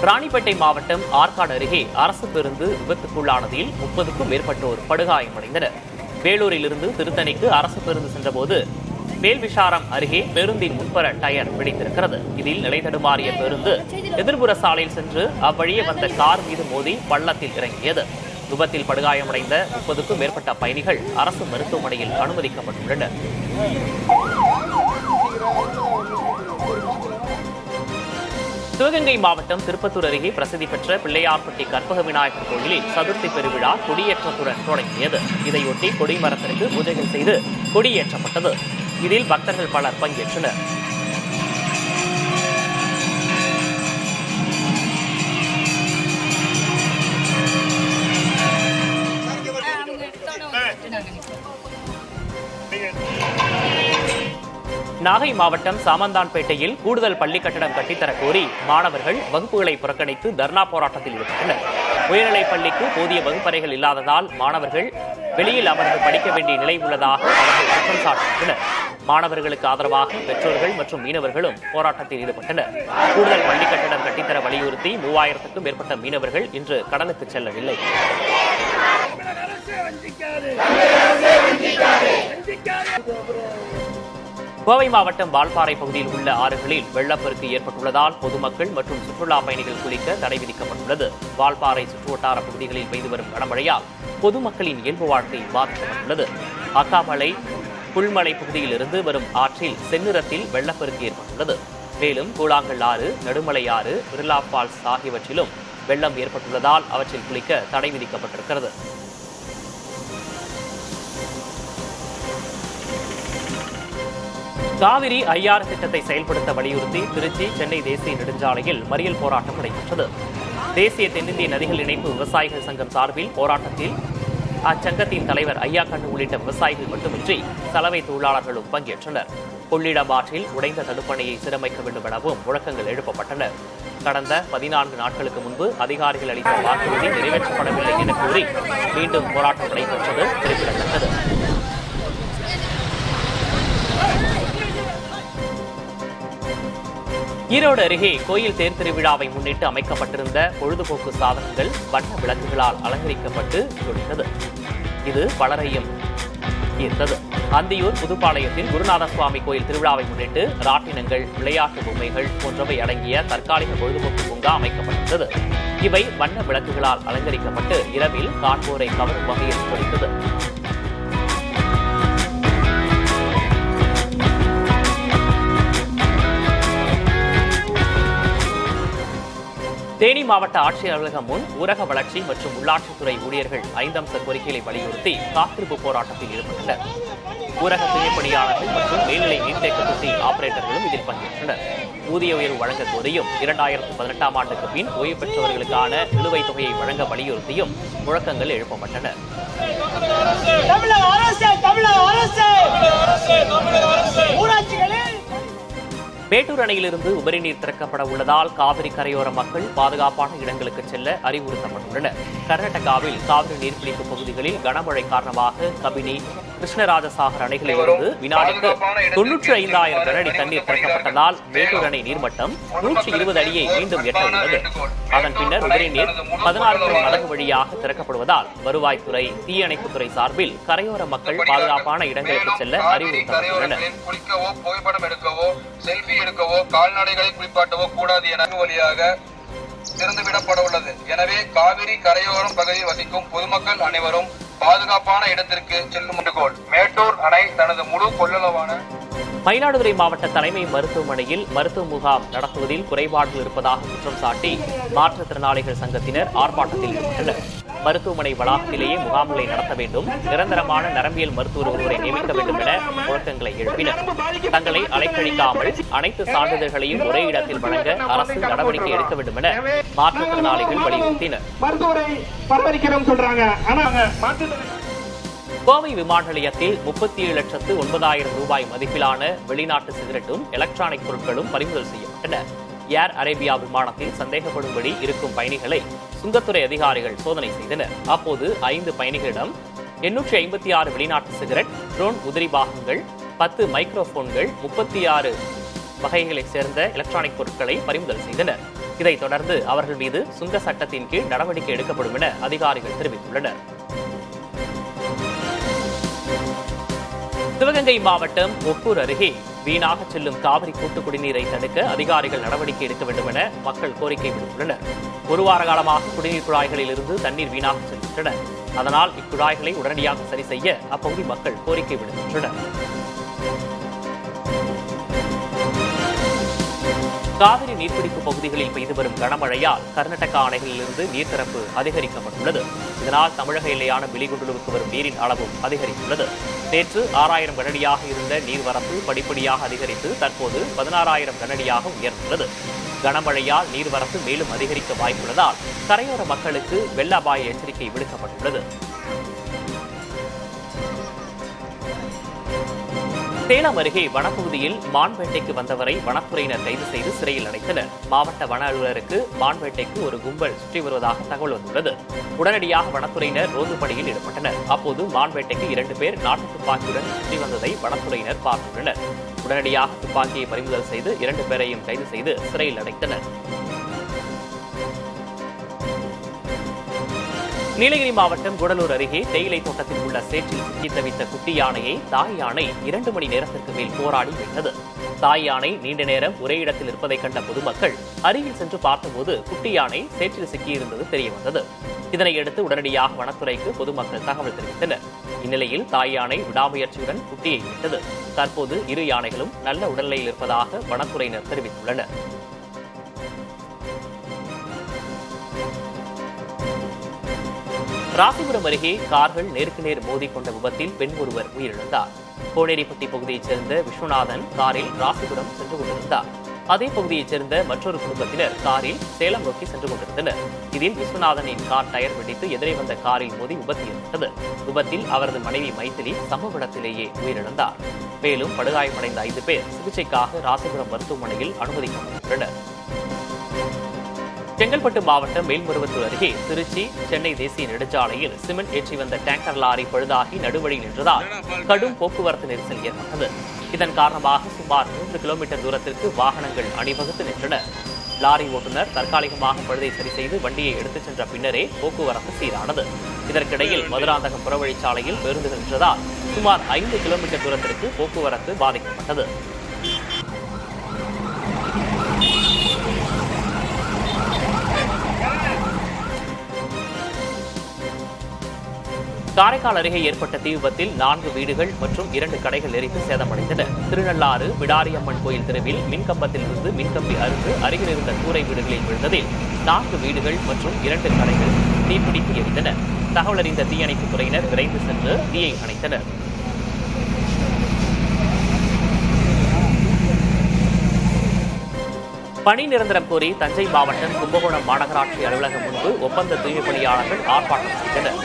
ராணிப்பேட்டை மாவட்டம் ஆற்காடு அருகே அரசு பேருந்து விபத்துக்குள்ளானதில் 30க்கும் மேற்பட்டோர் படுகாயமடைந்தனர். வேலூரிலிருந்து திருத்தணிக்கு அரசு பேருந்து சென்றபோது வேல்விசாரம் அருகே பேருந்தின் முன்புற டயர் வெடித்திருக்கிறது. இதில் நிலை தடுமாறிய பேருந்து எதிர்புற சாலையில் சென்று அவ்வழியே வந்த கார் மீது மோதி பள்ளத்தில் இறங்கியது. விபத்தில் படுகாயமடைந்த 30க்கும் மேற்பட்ட பயணிகள் அரசு மருத்துவமனையில் அனுமதிக்கப்பட்டுள்ளனர். சிவகங்கை மாவட்டம் திருப்பத்தூர் அருகே பிரசித்தி பெற்ற பிள்ளையார்பட்டி கற்பக விநாயகர் கோயிலில் சதுர்த்தி பெருவிழா கொடியேற்றத்துடன் தொடங்கியது. இதையொட்டி கொடிமரத்திற்கு பூஜைகள் செய்து கொடியேற்றப்பட்டது. இதில் பக்தர்கள் பலர் பங்கேற்றனர். நாகை மாவட்டம் சாமந்தான்பேட்டையில் கூடுதல் பள்ளி கட்டடம் கட்டித்தரக் கோரி மாணவர்கள் வகுப்புகளை புறக்கணித்து தர்ணா போராட்டத்தில் ஈடுபட்டனர். உயர்நிலைப் பள்ளிக்கு போதிய வகுப்பறைகள் இல்லாததால் மாணவர்கள் வெளியில் அமர்ந்து படிக்க வேண்டிய நிலை உள்ளதாக அவர்கள் குற்றம் சாட்டினர். மாணவர்களுக்கு ஆதரவாக பெற்றோர்கள் மற்றும் மீனவர்களும் போராட்டத்தில் ஈடுபட்டனர். கூடுதல் பள்ளி கட்டடம் கட்டித்தர வலியுறுத்தி 3000க்கும் மேற்பட்ட மீனவர்கள் இன்று கடலுக்கு செல்லவில்லை. கோவை மாவட்டம் வால்பாறை பகுதியில் உள்ள ஆறுகளில் வெள்ளப்பெருக்கு ஏற்பட்டுள்ளதால் பொதுமக்கள் மற்றும் சுற்றுலா பயணிகள் குளிக்க தடை விதிக்கப்பட்டுள்ளது. வால்பாறை சுற்றுவட்டார பகுதிகளில் பெய்து வரும் கனமழையால் பொதுமக்களின் இயல்பு வாழ்க்கை பாதிக்கப்பட்டுள்ளது. அக்காமலை புல்மலை பகுதியில் இருந்து வரும் ஆற்றில் செந்நிறத்தில் வெள்ளப்பெருக்கு ஏற்பட்டுள்ளது. மேலும் கூழாங்கல் ஆறு, நடுமலை ஆறு, பிர்லா ஃபால்ஸ் ஆகியவற்றிலும் வெள்ளம் ஏற்பட்டுள்ளதால் அவற்றில் குளிக்க தடை விதிக்கப்பட்டிருக்கிறது. காவிரி ஐஆர் திட்டத்தை செயல்படுத்த வலியுறுத்தி திருச்சி சென்னை தேசிய நெடுஞ்சாலையில் மறியல் போராட்டம் நடைபெற்றது. தேசிய தென்னிந்திய நதிகள் இணைப்பு விவசாயிகள் சங்கம் சார்பில் போராட்டத்தில் அச்சங்கத்தின் தலைவர் ஐயாக்கண்ணு உள்ளிட்ட விவசாயிகள் மட்டுமின்றி சலவை தொழிலாளர்களும் பங்கேற்றனர். கொள்ளிடம் ஆற்றில் உடைந்த தடுப்பணையை சீரமைக்க வேண்டும் எனவும் முழக்கங்கள் எழுப்பப்பட்டன. கடந்த 14 நாட்களுக்கு முன்பு அதிகாரிகள் அளித்த வாக்குறுதி நிறைவேற்றப்படவில்லை என கூறி மீண்டும் போராட்டம் நடைபெற்றது குறிப்பிடத்தக்கது. ஈரோடு அருகே கோயில் தேர் திருவிழாவை முன்னிட்டு அமைக்கப்பட்டிருந்த பொழுதுபோக்கு சாதனங்கள் வண்ண விளக்குகளால் அலங்கரிக்கப்பட்டு ஜொலித்தது. இது பலரையும் ஈர்த்தது. அந்தியூர் புதுப்பாளையத்தில் குருநாத சுவாமி கோயில் திருவிழாவை முன்னிட்டு ராட்டினங்கள், விளையாட்டு பொம்மைகள் போன்றவை அடங்கிய தற்காலிக பொழுதுபோக்கு பூங்கா அமைக்கப்பட்டிருந்தது. இவை வண்ண விளக்குகளால் அலங்கரிக்கப்பட்டு இரவில் காண்போரை கவரும் வகையில் ஜொலித்தது. தேனி மாவட்ட ஆட்சியர் அலுவலகம் முன் ஊரக வளர்ச்சி மற்றும் உள்ளாட்சித்துறை ஊழியர்கள் 5 அம்ச கோரிக்கைகளை வலியுறுத்தி காத்திருப்பு போராட்டத்தில் ஈடுபட்டனர். ஊரக தூய்மைப் பணியாளர்கள் மற்றும் மேல்நிலை நீர்த்தேக்க தொட்டி ஆபரேட்டர்களும் இதில் பங்கேற்றனர். ஊதிய உயர்வு வழங்க கோரியும் 2018ஆம் ஆண்டுக்கு பின் ஓய்வு பெற்றவர்களுக்கான நிலுவைத் தொகையை வழங்க வலியுறுத்தியும் முழக்கங்கள் எழுப்பப்பட்டன. மேட்டூர் அணையிலிருந்து உபரி நீர் திறக்கப்பட உள்ளதால் காவிரி கரையோர மக்கள் பாதுகாப்பான இடங்களுக்கு செல்ல அறிவுறுத்தப்பட்டுள்ளனர். கர்நாடகாவில் காவிரி நீர்பிடிப்பு பகுதிகளில் கனமழை காரணமாக கபினி, கிருஷ்ணராஜசாகர் அணைகளில் இருந்து வினாடிக்கு 95,000 கனஅடி தண்ணீர் திறக்கப்பட்டதால் மேட்டூர் அணை நீர்மட்டம் 120 அடியை மீண்டும் எட்ட உள்ளது. அதன் பின்னர் உபரி நீர் 16 மடங்கு வழியாக திறக்கப்படுவதால் வருவாய்த்துறை, தீயணைப்புத்துறை சார்பில் கரையோர மக்கள் பாதுகாப்பான இடங்களுக்கு செல்ல அறிவுறுத்தப்பட்டுள்ளனர். எடுக்கவோ கால்நடைகளை குளிப்பாட்டவோ கூடாது என வழியாக திறந்துவிடப்பட உள்ளது. எனவே காவிரி கரையோரம் பகுதியில் வசிக்கும் பொதுமக்கள் அனைவரும் பாதுகாப்பான இடத்திற்கு செல்லும் வேண்டுகோள். மேட்டூர் அணை தனது முழு கொள்ளளவான மயிலாடுதுறை மாவட்ட தலைமை மருத்துவமனையில் மருத்துவ முகாம் நடத்துவதில் குறைபாடுகள் இருப்பதாக குற்றம் சாட்டி மாற்றுத்திறனாளிகள் சங்கத்தினர் ஆர்ப்பாட்டத்தில் ஈடுபட்டனர். மருத்துவமனை வளாகத்திலேயே முகாம்களை நடத்த வேண்டும், நிரந்தரமான நரம்பியல் மருத்துவர் ஒருவரை நியமிக்க வேண்டும் என முழக்கங்களை எழுப்பினர். தங்களை அலைக்கழிக்காமல் அனைத்து சான்றிதழ்களையும் ஒரே இடத்தில் வழங்க அரசு நடவடிக்கை எடுக்க வேண்டும் என மாற்றுத்திறனாளிகள் வலியுறுத்தினர். கோவை விமான நிலையத்தில் 37,09,000 ரூபாய் மதிப்பிலான வெளிநாட்டு சிகரெட்டும் எலக்ட்ரானிக் பொருட்களும் பறிமுதல் செய்யப்பட்டன. ஏர் அரேபியா விமானத்தில் சந்தேகப்படும்படி இருக்கும் பயணிகளை சுங்கத்துறை அதிகாரிகள் சோதனை செய்தனர். அப்போது 5 பயணிகளிடம் 856 வெளிநாட்டு சிகரெட், ட்ரோன் உதிரி பாகங்கள், 10 மைக்ரோபோன்கள், 36 வகைகளைச் சேர்ந்த எலக்ட்ரானிக் பொருட்களை பறிமுதல் செய்தனர். இதைத் தொடர்ந்து அவர்கள் மீது சுங்க சட்டத்தின் கீழ் நடவடிக்கை எடுக்கப்படும் என அதிகாரிகள் தெரிவித்துள்ளனர். சிவகங்கை மாவட்டம் ஒக்கூர் அருகே வீணாக செல்லும் காவிரி கூட்டு குடிநீரை தடுக்க அதிகாரிகள் நடவடிக்கை எடுக்க வேண்டும் என மக்கள் கோரிக்கை விடுத்துள்ளனர். ஒரு வார காலமாக குடிநீர் குழாய்களில் இருந்து தண்ணீர் வீணாக செல்கின்றன. அதனால் இக்குழாய்களை உடனடியாக சரி செய்ய அப்பகுதி மக்கள் கோரிக்கை விடுத்துள்ளனர். காவிரி நீர்பிடிப்பு பகுதிகளில் பெய்து வரும் கனமழையால் கர்நாடக அணைகளிலிருந்து நீர்த்திறப்பு அதிகரிக்கப்பட்டுள்ளது. இதனால் தமிழக எல்லையான பிலிகுண்டுலுவுக்கு வரும் நீரின் அளவும் அதிகரித்துள்ளது. நேற்று 6000 கனஅடியாக இருந்த நீர்வரத்து படிப்படியாக அதிகரித்து தற்போது 16,000 கனஅடியாக உயர்ந்துள்ளது. கனமழையால் நீர்வரத்து மேலும் அதிகரிக்க வாய்ப்புள்ளதால் கரையோர மக்களுக்கு வெள்ள அபாய எச்சரிக்கை விடுக்கப்பட்டுள்ளது. சேலம் அருகே வனப்பகுதியில் மான்வேட்டைக்கு வந்தவரை வனத்துறையினர் கைது செய்து சிறையில் அடைத்தனர். மாவட்ட வன அலுவலருக்கு மான்வேட்டைக்கு ஒரு கும்பல் சுற்றி வருவதாக தகவல் வந்துள்ளது. உடனடியாக வனத்துறையினர் ரோந்து பணியில் ஈடுபட்டனர். அப்போது மான்வேட்டைக்கு 2 பேர் நாட்டு துப்பாக்கியுடன் சுற்றி வந்ததை வனத்துறையினர் பார்த்துள்ளனர். உடனடியாக துப்பாக்கியை பறிமுதல் செய்து 2 பேரையும் கைது செய்து சிறையில் அடைத்தனர். நீலகிரி மாவட்டம் கூடலூர் அருகே தேயிலை தோட்டத்தில் உள்ள சேற்றில் சிக்கி தவித்த குட்டி யானையை தாய் யானை 2 மணி நேரத்திற்கு மேல் போராடி மீட்டது. தாய் யானை நீண்ட நேரம் ஒரே இடத்தில் இருப்பதை கண்ட பொதுமக்கள் அருகில் சென்று பார்த்தபோது குட்டி யானை சேற்றில் சிக்கியிருந்தது தெரியவந்தது. இதனையடுத்து உடனடியாக வனத்துறைக்கு பொதுமக்கள் தகவல் தெரிவித்தனர். இந்நிலையில் தாய் யானை விடாமுயற்சியுடன் குட்டியை மீட்டது. தற்போது 2 யானைகளும் நல்ல உடல்நிலையில் இருப்பதாக வனத்துறையினர் தெரிவித்துள்ளனர். ராசிபுரம் அருகே கார்கள் நேருக்கு நேர் மோதிக்கொண்ட விபத்தில் பெண் ஒருவர் உயிரிழந்தார். கோனேரிப்பட்டி பகுதியைச் சேர்ந்த விஸ்வநாதன் காரில் ராசிபுரம் சென்று கொண்டிருந்தார். அதே பகுதியைச் சேர்ந்த மற்றொரு குடும்பத்தினர் காரில் சேலம் நோக்கி சென்று கொண்டிருந்தனர். இதில் விஸ்வநாதனின் கார் டயர் வெடித்து எதிரே வந்த காரில் மோதி விபத்து ஏற்பட்டது. விபத்தில் அவரது மனைவி மைத்திலி சம்பவ இடத்திலேயே உயிரிழந்தார். மேலும் படுகாயமடைந்த 5 பேர் சிகிச்சைக்காக ராசிபுரம் மருத்துவமனையில் அனுமதிக்கப்பட்டுள்ளனர். செங்கல்பட்டு மாவட்டம் மேல்மருவத்தூர் அருகே திருச்சி சென்னை தேசிய நெடுஞ்சாலையில் சிமெண்ட் ஏற்றி வந்த டேங்கர் லாரி பழுதாகி நடுவழியில் நின்றதால் கடும் போக்குவரத்து நெரிசல் ஏற்பட்டது. இதன் காரணமாக சுமார் 3 கிலோமீட்டர் தூரத்திற்கு வாகனங்கள் அணிவகுத்து நின்றன. லாரி ஓட்டுநர் தற்காலிகமாக பழுதை சரி செய்து வண்டியை எடுத்துச் சென்ற பின்னரே போக்குவரத்து சீரானது. இதற்கிடையில் மதுராந்தகம் புறவழிச்சாலையில் பேருந்துகள் நின்றதால் சுமார் 5 கிலோமீட்டர் தூரத்திற்கு போக்குவரத்து பாதிக்கப்பட்டது. காரைக்கால் அருகே ஏற்பட்ட தீ விபத்தில் 4 வீடுகள் மற்றும் 2 கடைகள் எரித்து சேதமடைந்தன. திருநள்ளாறு விடாரியம்மன் கோயில் தெருவில் மின்கம்பத்தில் இருந்து மின்கம்பி அறுந்து அருகில் இருந்த கூரை வீடுகளில் விழுந்ததில் 4 வீடுகள் மற்றும் 2 கடைகள் தீப்பிடித்து எரிந்தன. தகவல் அறிந்த தீயணைப்புத் துறையினர் விரைந்து சென்று தீயை அணைத்தனர். பணி நிரந்தரம் கோரி தஞ்சை மாவட்டம் கும்பகோணம் மாநகராட்சி அலுவலகம் முன்பு ஒப்பந்த தூய்மைப் பணியாளர்கள் ஆர்ப்பாட்டம் செய்தனர்.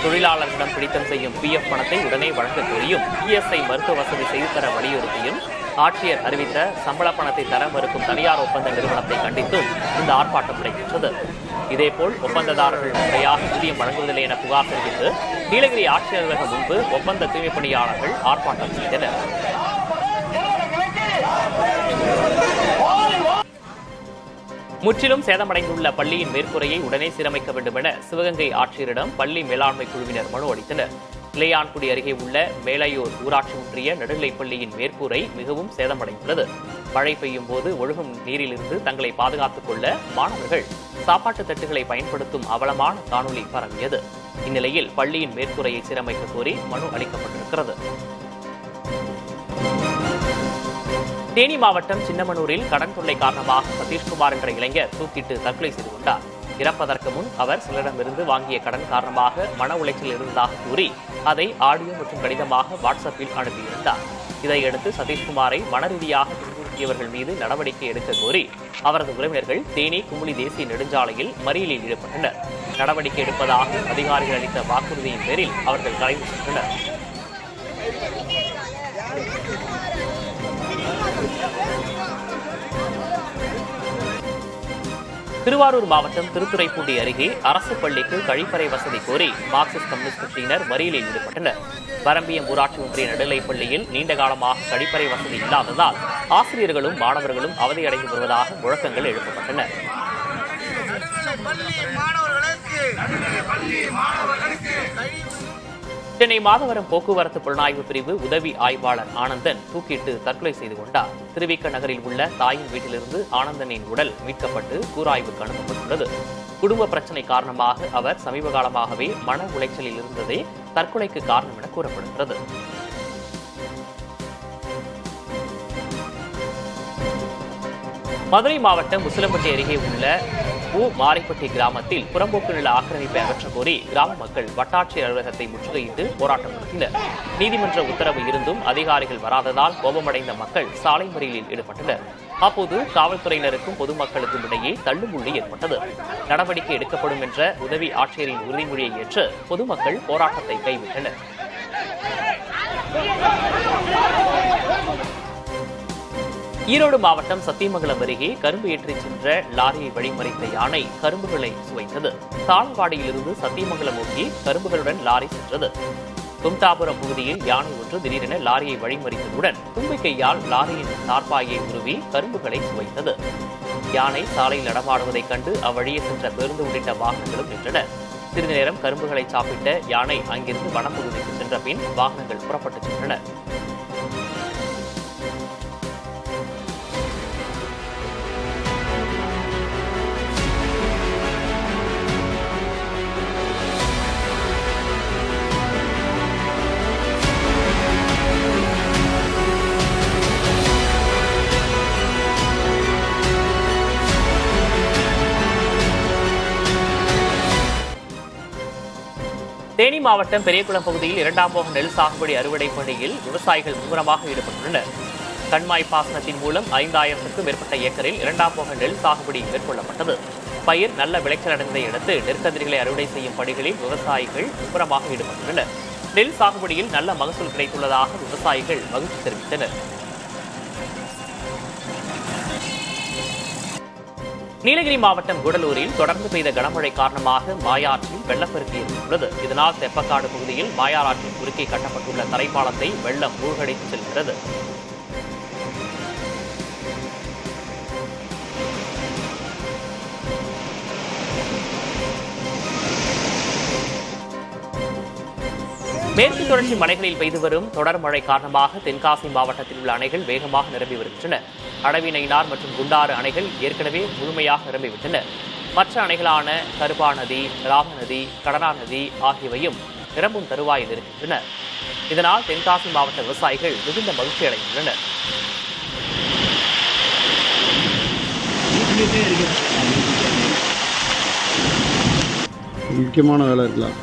தொழிலாளர்களிடம் பிடித்தம் செய்யும் PF பணத்தை உடனே வழங்க கோரியும் ESI மருத்துவ வசதி செய்து தர வலியுறுத்தியும் ஆட்சியர் அறிவித்த சம்பள பணத்தை தர மறுக்கும் தனியார் ஒப்பந்த நிறுவனத்தை கண்டித்தும் இந்த ஆர்ப்பாட்டம் நடைபெற்றது. இதேபோல் ஒப்பந்ததாரர்கள் முறையாக ஊதியம் வழங்குவதில்லை என புகார் தெரிவித்து நீலகிரி ஆட்சியர் அலுவலகம் முன்பு ஒப்பந்த தூய்மைப் பணியாளர்கள் ஆர்ப்பாட்டம் செய்தனர். முற்றிலும் சேதமடைந்துள்ள பள்ளியின் மேற்கூரையை உடனே சீரமைக்க வேண்டும் என சிவகங்கை ஆட்சியரிடம் பள்ளி மேலாண்மை குழுவினர் மனு அளித்தனர். இளையான்குடி அருகே உள்ள மேலையூர் ஊராட்சி ஒன்றிய நடுநிலைப் பள்ளியின் மேற்கூரை மிகவும் சேதமடைந்துள்ளது. மழை பெய்யும் போது ஒழுகும் நீரிலிருந்து தங்களை பாதுகாத்துக் கொள்ள மாணவர்கள் சாப்பாட்டு தட்டுகளை பயன்படுத்தும் அவலமான காணொலி பரவியது. இந்நிலையில் பள்ளியின் மேற்கூரையை சீரமைக்க கோரி மனு அளிக்கப்பட்டிருக்கிறது. தேனி மாவட்டம் சின்னமனூரில் கடன் தொல்லை காரணமாக சதீஷ்குமார் என்ற இளைஞர் தூக்கிட்டு தற்கொலை செய்து கொண்டார். இறப்பதற்கு முன் அவர் சிலரிடமிருந்து வாங்கிய கடன் காரணமாக மன உளைச்சல் இருந்ததாக கூறி அதை ஆடியோ மற்றும் கடிதமாக வாட்ஸ்அப்பில் அனுப்பியிருந்தார். இதையடுத்து சதீஷ்குமாரை மனரீதியாக துன்புறுத்தியவர்கள் மீது நடவடிக்கை எடுக்க கோரி அவரது உறவினர்கள் தேனி குமுளி தேசிய நெடுஞ்சாலையில் மறியலில் ஈடுபட்டனர். நடவடிக்கை எடுப்பதாக அதிகாரிகள் அளித்த வாக்குறுதியின் பேரில் அவர்கள் கலைந்து சென்றனர். திருவாரூர் மாவட்டம் திருத்துறைப்பூண்டி அருகே அரசு பள்ளிக்கு கழிப்பறை வசதி கோரி மார்க்சிஸ்ட் கம்யூனிஸ்ட் கட்சியினர் மறியலில் ஈடுபட்டனர். வரம்பியம் ஊராட்சி ஒன்றிய நடுநிலைப் பள்ளியில் நீண்ட காலமாக கழிப்பறை வசதி இல்லாததால் ஆசிரியர்களும் மாணவர்களும் அவதியடைந்து வருவதாக முழக்கங்கள் எழுப்பப்பட்டன. சென்னை மாதவரம் போக்குவரத்து புலனாய்வு பிரிவு உதவி ஆய்வாளர் ஆனந்தன் தூக்கிட்டு தற்கொலை செய்து கொண்டார். திருவிக்க நகரில் உள்ள தாயின் வீட்டிலிருந்து ஆனந்தனின் உடல் மீட்கப்பட்டு கூராய்வுக்கு அனுப்பப்பட்டுள்ளது. குடும்ப பிரச்சனை காரணமாக அவர் சமீப காலமாகவே மன உளைச்சலில் இருந்ததே தற்கொலைக்கு காரணம் என கூறப்படுகிறது. மதுரை மாவட்டம் முசிலம்பட்டி அருகே உள்ள மாரிப்பட்டி கிராமத்தில் புறம்போக்கு நில ஆக்கிரமிப்பை அகற்றக் கோரி கிராம மக்கள் வட்டாட்சியர் அலுவலகத்தை முற்றுகையிட்டு போராட்டம் நடத்தினர். நீதிமன்ற உத்தரவு இருந்தும் அதிகாரிகள் வராததால் கோபமடைந்த மக்கள் சாலை மறியலில் ஈடுபட்டனர். அப்போது காவல்துறையினருக்கும் பொதுமக்களுக்கும் இடையே தள்ளுமுள்ளி ஏற்பட்டது. நடவடிக்கை எடுக்கப்படும் என்ற உதவி ஆட்சியரின் உறுதிமொழியை ஏற்று பொதுமக்கள் போராட்டத்தை கைவிட்டனர். ஈரோடு மாவட்டம் சத்தியமங்கலம் அருகே கரும்பு ஏற்றிச் சென்ற லாரியை வழிமறித்த யானை கரும்புகளை சுவைத்தது. தாளவாடியிலிருந்து சத்தியமங்கலம் நோக்கி கரும்புகளுடன் லாரி சென்றது. தும்தாபுரம் பகுதியில் யானை ஒன்று திடீரென லாரியை வழிமறித்ததுடன் தும்பிக்கையால் லாரியின் நாற்பாயை உருவி கரும்புகளை சுவைத்தது. யானை சாலையில் நடமாடுவதைக் கண்டு அவ்வழியே சென்ற பேருந்து உள்ளிட்ட வாகனங்களும் நின்றன. சிறிது நேரம் கரும்புகளை சாப்பிட்ட யானை அங்கிருந்து வனப்பகுதிக்கு சென்ற பின் வாகனங்கள் புறப்பட்டுச் சென்றன. தேனி மாவட்டம் பெரியகுளம் பகுதியில் 2ஆம் போக நெல் சாகுபடி அறுவடை பணியில் விவசாயிகள் மும்முரமாக ஈடுபட்டுள்ளனர். கண்மாய் பாசனத்தின் மூலம் 5000க்கும் மேற்பட்ட ஏக்கரில் 2ஆம் போக நெல் சாகுபடி மேற்கொள்ளப்பட்டது. பயிர் நல்ல விளைச்சல் அடைந்ததை அடுத்து நெற்கதிர்களை அறுவடை செய்யும் பணிகளில் விவசாயிகள் மும்முரமாக ஈடுபட்டுள்ளனர். நெல் சாகுபடியில் நல்ல மகசூல் கிடைத்துள்ளதாக விவசாயிகள் மகிழ்ச்சி தெரிவித்தனர். நீலகிரி மாவட்டம் கூடலூரில் தொடர்ந்து பெய்த கனமழை காரணமாக மாயாற்றில் வெள்ளப்பெருக்கு ஏற்பட்டுள்ளது. இதனால் தெப்பக்காடு பகுதியில் மாயாற்றின் குறுக்கே கட்டப்பட்டுள்ள தரைப்பாலத்தை வெள்ளம் மூழ்கடித்து செல்கிறது. மேற்கு தொடர்ச்சி மலைகளில் பெய்து வரும் தொடர் மழை காரணமாக தென்காசி மாவட்டத்தில் உள்ள அணைகள் வேகமாக நிரம்பி வருகின்றன. அடவிநயினார் மற்றும் குண்டாறு அணைகள் ஏற்கனவே முழுமையாக நிரம்பிவிட்டன. மற்ற அணைகளான கருப்பா நதி, ராம நதி, கடனா நதி ஆகியவையும் நிரம்பும் தருவாயில் இருக்கின்றன. இதனால் தென்காசி மாவட்ட விவசாயிகள் மிகுந்த மகிழ்ச்சி அடைந்துள்ளனர். முக்கியமான வேலை இருக்கலாம்.